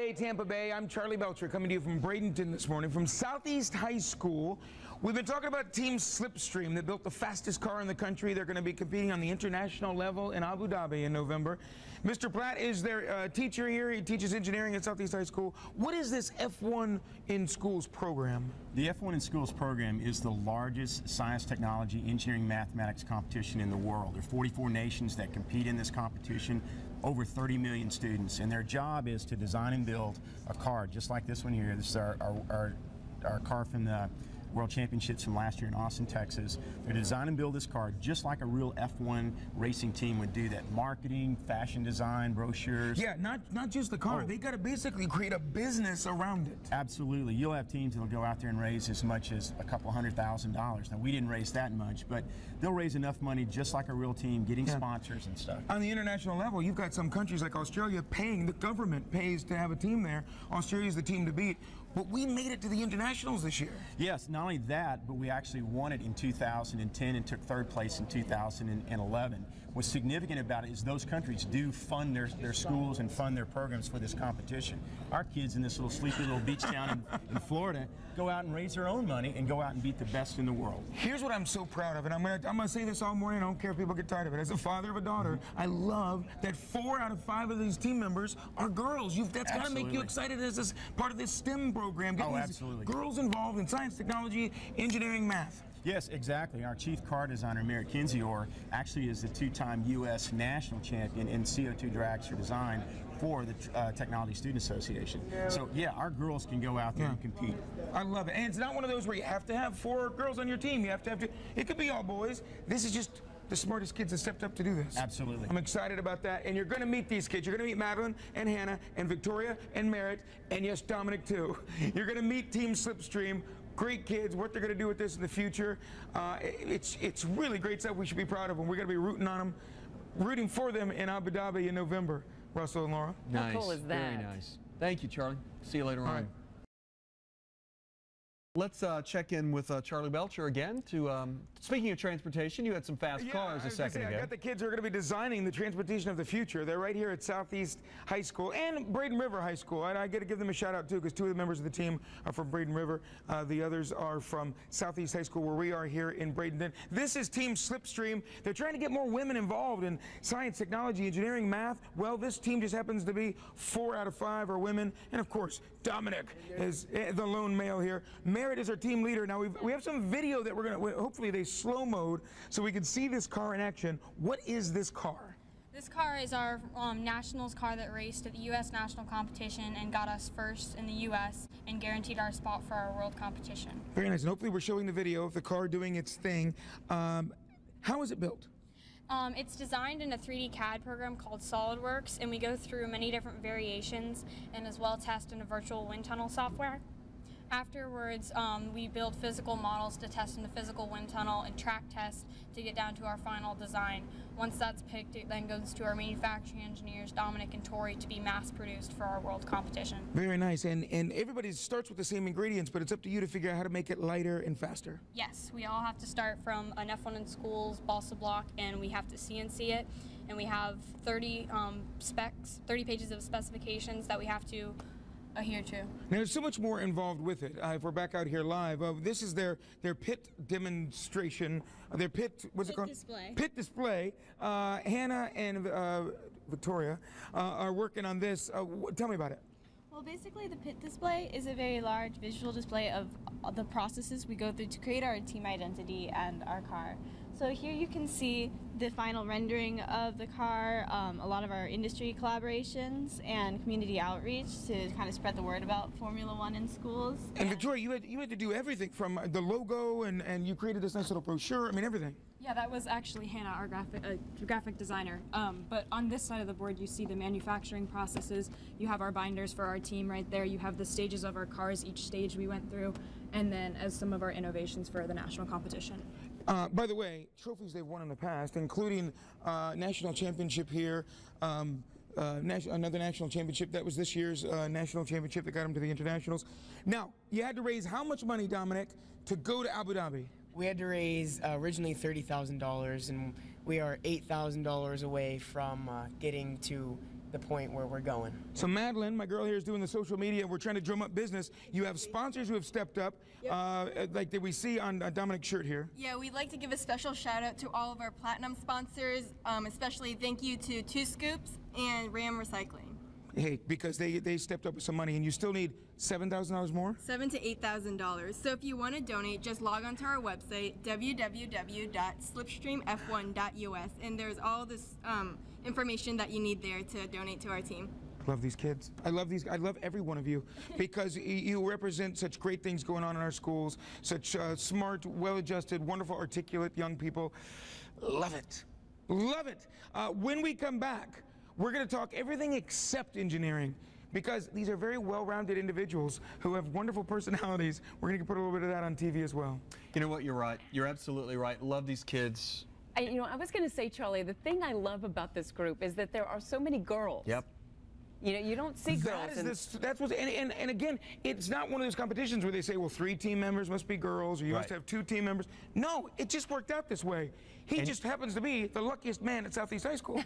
Bay, Tampa Bay. I'm Charley Belcher coming to you from Bradenton this morning from Southeast High School. We've been talking about Team SlipStream that built the fastest car in the country. They're going to be competing on the international level in Abu Dhabi in November. Mr. Platt is their teacher here. He teaches engineering at Southeast High School. What is this F1 in Schools program? The F1 in Schools program is the largest science, technology, engineering, mathematics competition in the world. There are 44 nations that compete in this competition, over 30 million students, and their job is to design and build a car just like this one here. This is our car from the World Championships from last year in Austin, Texas. They design and build this car just like a real F1 racing team would do that. Marketing, fashion design, brochures. Yeah, not just the car. They got to basically create a business around it. Absolutely. You'll have teams that'll go out there and raise as much as a couple $100,000. Now, we didn't raise that much, but they'll raise enough money just like a real team, getting sponsors and stuff. On the international level, you've got some countries like Australia paying, the government pays to have a team there. Australia's the team to beat. But we made it to the internationals this year. Yes, not only that, but we actually won it in 2010 and took third place in 2011. What's significant about it is those countries do fund their schools and fund their programs for this competition. Our kids in this little sleepy little beach town in Florida go out and raise their own money and go out and beat the best in the world. Here's what I'm so proud of, and I'm gonna say this all morning. I don't care if people get tired of it. As a father of a daughter, I love that 4 out of 5 of these team members are girls. That's got to make you excited as this part of this STEM program. Getting absolutely. Girls involved in science, technology, engineering, math. Yes, exactly. Our chief car designer, Merritt Kinzior, actually is the 2-time U.S. national champion in CO2 dragster design for the Technology Student Association. So, yeah, our girls can go out there and compete. I love it. And it's not one of those where you have to have 4 girls on your team. You have to. It could be all boys. This is just the smartest kids that stepped up to do this. Absolutely. I'm excited about that. And you're going to meet these kids. You're going to meet Madeline and Hannah and Victoria and Merritt and, yes, Dominic, too. You're going to meet Team SlipStream. Great kids, what they're going to do with this in the future. It's really great stuff we should be proud of them. We're going to be rooting for them in Abu Dhabi in November. Russell and Laura. Nice. How cool is that? Very nice. Thank you, Charley. See you later on. Right. Let's check in with Charley Belcher again. Speaking of transportation, you had some fast cars a second ago. I got the kids who are going to be designing the transportation of the future. They're right here at Southeast High School and Braden River High School. And I got to give them a shout out too, because 2 of the members of the team are from Braden River. The others are from Southeast High School, where we are here in Bradenton. This is Team SlipStream. They're trying to get more women involved in science, technology, engineering, math. Well, this team just happens to be 4 out of 5 are women. And of course, Dominic is the lone male here. Merritt is our team leader. Now we have some video that we're going to, hopefully they slow mode so we can see this car in action. What is this car? This car is our nationals car that raced at the U.S. national competition and got us first in the U.S. and guaranteed our spot for our world competition. Very nice. And hopefully we're showing the video of the car doing its thing. How is it built? It's designed in a 3D CAD program called SolidWorks, and we go through many different variations and as well test in a virtual wind tunnel software. Afterwards, we build physical models to test in the physical wind tunnel and track test to get down to our final design. Once that's picked, it then goes to our manufacturing engineers, Dominic and Tori, to be mass produced for our world competition. Very nice. And everybody starts with the same ingredients, but it's up to you to figure out how to make it lighter and faster. Yes, we all have to start from an F1 in Schools balsa block, and we have to CNC it. And we have 30 pages of specifications that we have to adhere to. Now, there's so much more involved with it. If we're back out here live, this is their pit demonstration, their pit, what's it called? Display. Pit display. Hannah and Victoria are working on this. Tell me about it. Well, basically the pit display is a very large visual display of the processes we go through to create our team identity and our car. So here you can see the final rendering of the car, a lot of our industry collaborations and community outreach to kind of spread the word about Formula One in schools. And Victoria, you had to do everything from the logo, and you created this nice little brochure. I mean, everything. Yeah, that was actually Hannah, our graphic designer. But on this side of the board, you see the manufacturing processes. You have our binders for our team right there. You have the stages of our cars, each stage we went through, and then as some of our innovations for the national competition. By the way, trophies they've won in the past, including national championship here, another national championship. That was this year's national championship that got them to the internationals. Now, you had to raise how much money, Dominic, to go to Abu Dhabi? We had to raise originally $30,000, and we are $8,000 away from getting to the point where we're going. So Madeline, my girl here, is doing the social media. We're trying to drum up business. You have sponsors who have stepped up, like that we see on Dominic's shirt here. Yeah, we'd like to give a special shout out to all of our platinum sponsors, especially thank you to 2 Scoops and Ram Recycling. Hey, because they stepped up with some money, and you still need $7,000 more? $7,000 to $8,000. So if you want to donate, just log on to our website, www.slipstreamf1.us, and there's all this information that you need there to donate to our team. Love these kids. I love every one of you because you represent such great things going on in our schools, such smart, well-adjusted, wonderful, articulate young people. Love it. Love it. When we come back, we're going to talk everything except engineering because these are very well-rounded individuals who have wonderful personalities. We're going to put a little bit of that on TV as well. You know what? You're right. You're absolutely right. Love these kids. You know, I was going to say, Charlie, the thing I love about this group is that there are so many girls. Yep. You know, you don't see girls. That's what, and again, it's not one of those competitions where they say, well, 3 team members must be girls, or you must have 2 team members. No, it just worked out this way. He just happens to be the luckiest man at Southeast High School.